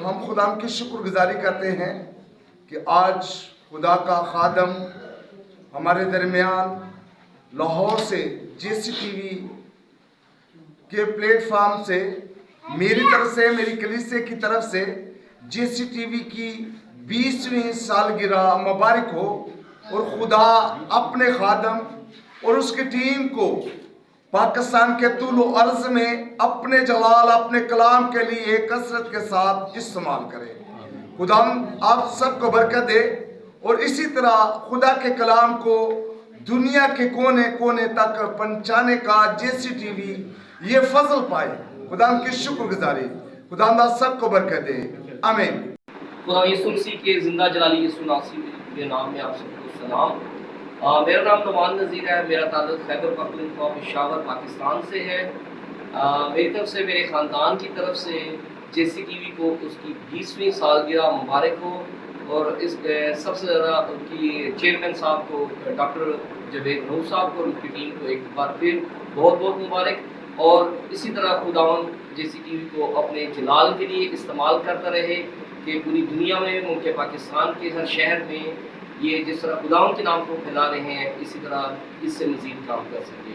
ہم خدا کی شکر گزاری کرتے ہیں کہ آج خدا کا خادم ہمارے درمیان لاہور سے JCTV کے پلیٹ فارم سے میری طرف سے، میری کلیسے کی طرف سے JCTV کی 20ویں سالگرہ مبارک ہو، اور خدا اپنے خادم اور اس کی ٹیم کو پاکستان کے طول و عرض میں اپنے جلال، اپنے کلام کے لیے کثرت کے ساتھ استعمال کرے۔ خدا آپ سب کو برکت دے، اور اسی طرح خدا کے کلام کو دنیا کے کونے کونے تک پہنچانے کا JCTV یہ فضل پائے۔ خدا کی شکر گزاری، خدا سب کو برکت دے، آمین۔ خدا یسوع مسیح کے زندہ جلالی یسوع ناصری کے نام میں آپ سب کو سلام۔ میرا نام نعمان نذیر ہے، میرا تعلق خیبر پختونخوا پشاور پاکستان سے ہے۔ میری طرف سے، میرے خاندان کی طرف سے JCTV کو اس کی 20ویں سالگرہ مبارک ہو، اور اس سب سے زیادہ ان کی چیئرمین صاحب کو، ڈاکٹر جاوید نور صاحب کو، ان کی ٹیم کو ایک بار پھر بہت بہت مبارک۔ اور اسی طرح خداوند JCTV کو اپنے جلال کے لیے استعمال کرتا رہے کہ پوری دنیا میں، ملک پاکستان کے ہر شہر میں یہ جس طرح خداوند کے نام کو پھیلا رہے ہیں، اسی طرح اس سے مزید کام کر سکے۔